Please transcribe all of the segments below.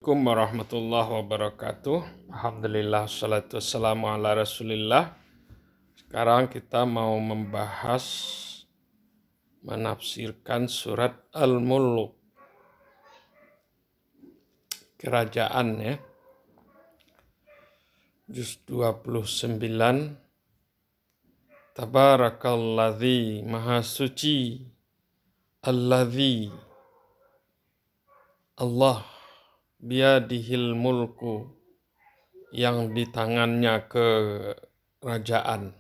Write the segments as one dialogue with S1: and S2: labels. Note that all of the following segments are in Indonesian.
S1: Assalamualaikum warahmatullahi wabarakatuh. Alhamdulillah, salatu wassalamu ala rasulillah. Sekarang kita mau membahas, menafsirkan surat Al-Mulk, kerajaan ya. Juz 29. Tabarakalladzi maha suci, alladzi Allah biadihil mulku, yang di tangannya kerajaan.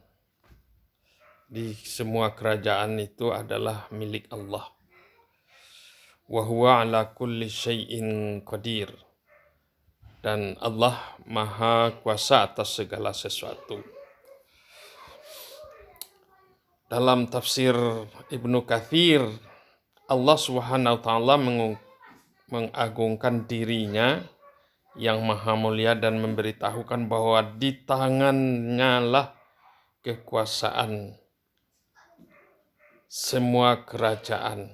S1: Di semua kerajaan itu adalah milik Allah. Wa huwa ala kulli syai'in qadir. Dan Allah maha kuasa atas segala sesuatu. Dalam tafsir Ibnu Katsir, Allah Subhanahu wa taala mengagungkan dirinya yang maha mulia dan memberitahukan bahwa di tangannya lah kekuasaan semua kerajaan.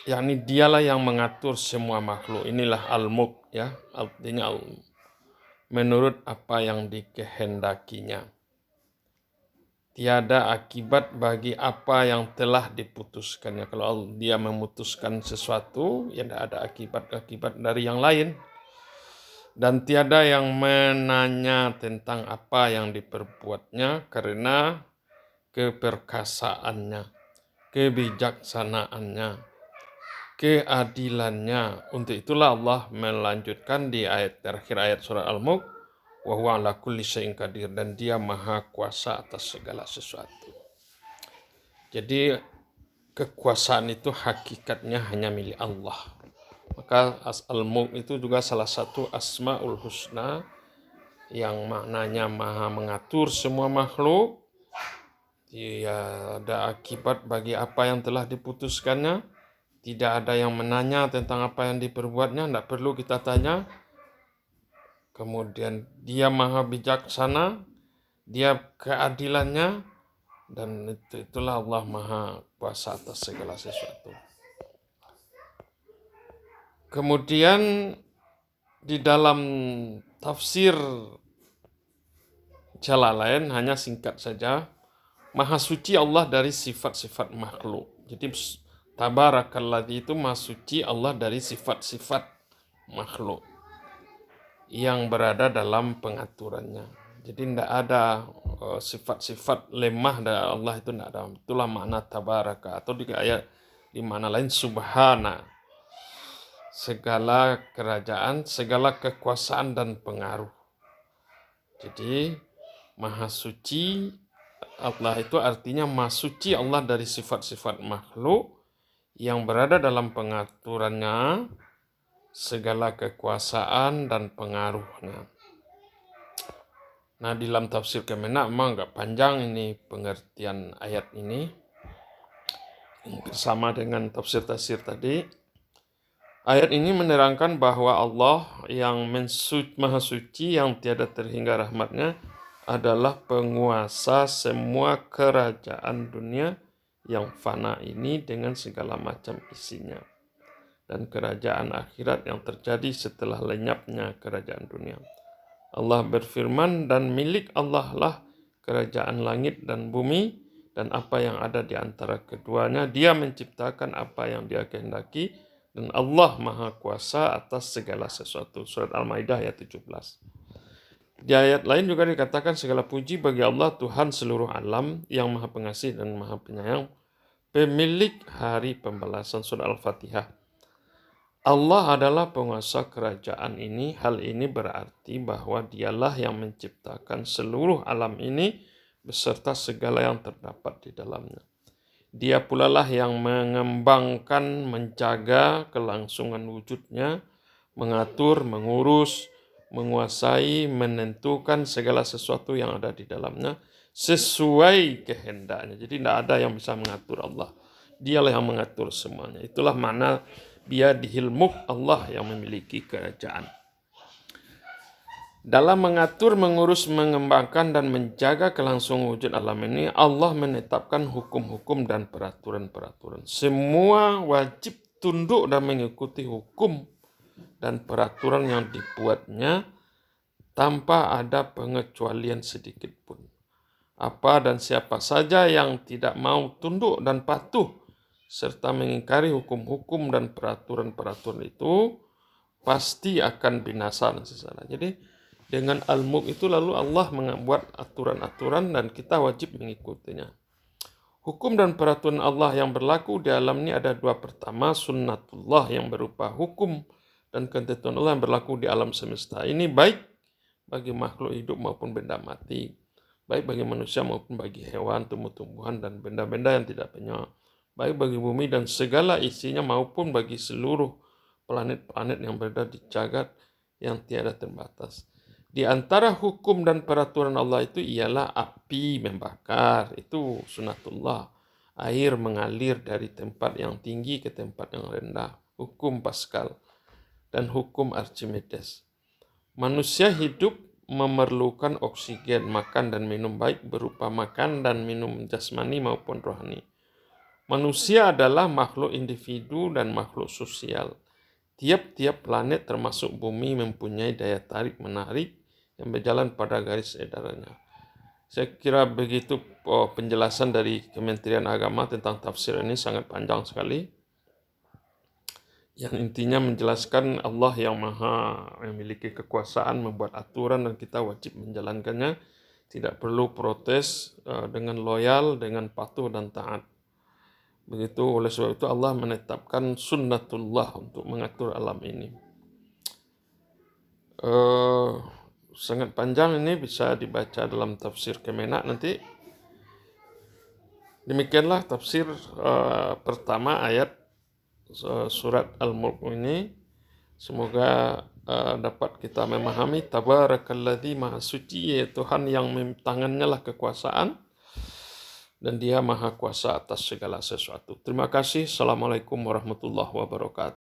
S1: Yakni dialah yang mengatur semua makhluk. Inilah al-mulk ya, artinya menurut apa yang dikehendakinya. Tiada akibat bagi apa yang telah diputuskannya. Kalau dia memutuskan sesuatu, ya tidak ada akibat-akibat dari yang lain. Dan tiada yang menanya tentang apa yang diperbuatnya karena keperkasaannya, kebijaksanaannya, keadilannya. Untuk itulah Allah melanjutkan di ayat terakhir ayat surat Al-Mulk, wa huwa ala kulli syai'in qadir, dan dia maha kuasa atas segala sesuatu. Jadi kekuasaan itu hakikatnya hanya milik Allah. Maka Al-Mulk itu juga salah satu Asmaul Husna yang maknanya maha mengatur semua makhluk. Tiada akibat bagi apa yang telah diputuskannya. Tidak ada yang menanya tentang apa yang diperbuatnya, tidak perlu kita tanya. Kemudian dia maha bijaksana, dia keadilannya, dan itulah Allah maha kuasa atas segala sesuatu. Kemudian di dalam tafsir Jalalain hanya singkat saja, maha suci Allah dari sifat-sifat makhluk. Jadi tabarakalladzi itu maha suci Allah dari sifat-sifat makhluk yang berada dalam pengaturannya. Jadi tidak ada sifat-sifat lemah dari Allah, itu tidak ada. Itulah makna tabaraka, atau di ayat di mana lain subhana. Segala kerajaan, segala kekuasaan dan pengaruh. Jadi maha suci Allah itu artinya maha suci Allah dari sifat-sifat makhluk yang berada dalam pengaturannya, segala kekuasaan dan pengaruhnya. Nah, di dalam tafsir Kemenak memang agak panjang ini pengertian ayat ini. Sama dengan tafsir-tafsir tadi. Ayat ini menerangkan bahwa Allah yang maha suci, yang tiada terhingga rahmatnya, adalah penguasa semua kerajaan dunia yang fana ini dengan segala macam isinya, dan kerajaan akhirat yang terjadi setelah lenyapnya kerajaan dunia. Allah berfirman, dan milik Allah lah kerajaan langit dan bumi dan apa yang ada di antara keduanya. Dia menciptakan apa yang dia kehendaki, dan Allah maha kuasa atas segala sesuatu. Surat Al-Maidah ayat 17. Di ayat lain juga dikatakan segala puji bagi Allah Tuhan seluruh alam yang maha pengasih dan maha penyayang, pemilik hari pembalasan. Surat Al-Fatihah. Allah adalah penguasa kerajaan ini. Hal ini berarti bahwa dialah yang menciptakan seluruh alam ini beserta segala yang terdapat di dalamnya. Dia pula lah yang mengembangkan, menjaga kelangsungan wujudnya, mengatur, mengurus, menguasai, menentukan segala sesuatu yang ada di dalamnya sesuai kehendaknya. Jadi tidak ada yang bisa mengatur Allah. Dialah yang mengatur semuanya. Itulah makna biadihil mulk, Allah yang memiliki kerajaan. Dalam mengatur, mengurus, mengembangkan, dan menjaga kelangsungan wujud alam ini, Allah menetapkan hukum-hukum dan peraturan-peraturan. Semua wajib tunduk dan mengikuti hukum dan peraturan yang dibuatnya tanpa ada pengecualian sedikit pun. Apa dan siapa saja yang tidak mau tunduk dan patuh serta mengingkari hukum-hukum dan peraturan-peraturan itu pasti akan binasa dan sesana. Jadi dengan Al-Mulk itu lalu Allah membuat aturan-aturan dan kita wajib mengikutinya. Hukum dan peraturan Allah yang berlaku di alam ini ada dua. Pertama, sunnatullah yang berupa hukum dan ketentuan Allah yang berlaku di alam semesta. Ini baik bagi makhluk hidup maupun benda mati. Baik bagi manusia maupun bagi hewan, tumbuh-tumbuhan, dan benda-benda yang tidak penyawa. Baik bagi bumi dan segala isinya maupun bagi seluruh planet-planet yang berada di jagat yang tiada terbatas. Di antara hukum dan peraturan Allah itu ialah api membakar, itu sunnatullah. Air mengalir dari tempat yang tinggi ke tempat yang rendah, hukum Pascal. Dan hukum Archimedes. Manusia hidup memerlukan oksigen, makan dan minum baik berupa makan dan minum jasmani maupun rohani. Manusia adalah makhluk individu dan makhluk sosial. Tiap-tiap planet termasuk bumi mempunyai daya tarik menarik yang berjalan pada garis edarannya. Saya kira begitu penjelasan dari Kementerian Agama tentang tafsir ini sangat panjang sekali. Yang intinya menjelaskan Allah yang maha memiliki kekuasaan membuat aturan dan kita wajib menjalankannya. Tidak perlu protes, dengan loyal, dengan patuh dan taat. Begitu, oleh sebab itu Allah menetapkan sunnatullah untuk mengatur alam ini. Sangat panjang ini, bisa dibaca dalam tafsir Kemenak nanti. Demikianlah tafsir pertama ayat surat Al-Mulk ini. Semoga dapat kita memahami tabarakalladzi maha suci, yaitu Tuhan yang tangannya lah kekuasaan dan dia maha kuasa atas segala sesuatu. Terima kasih. Assalamualaikum warahmatullahi wabarakatuh.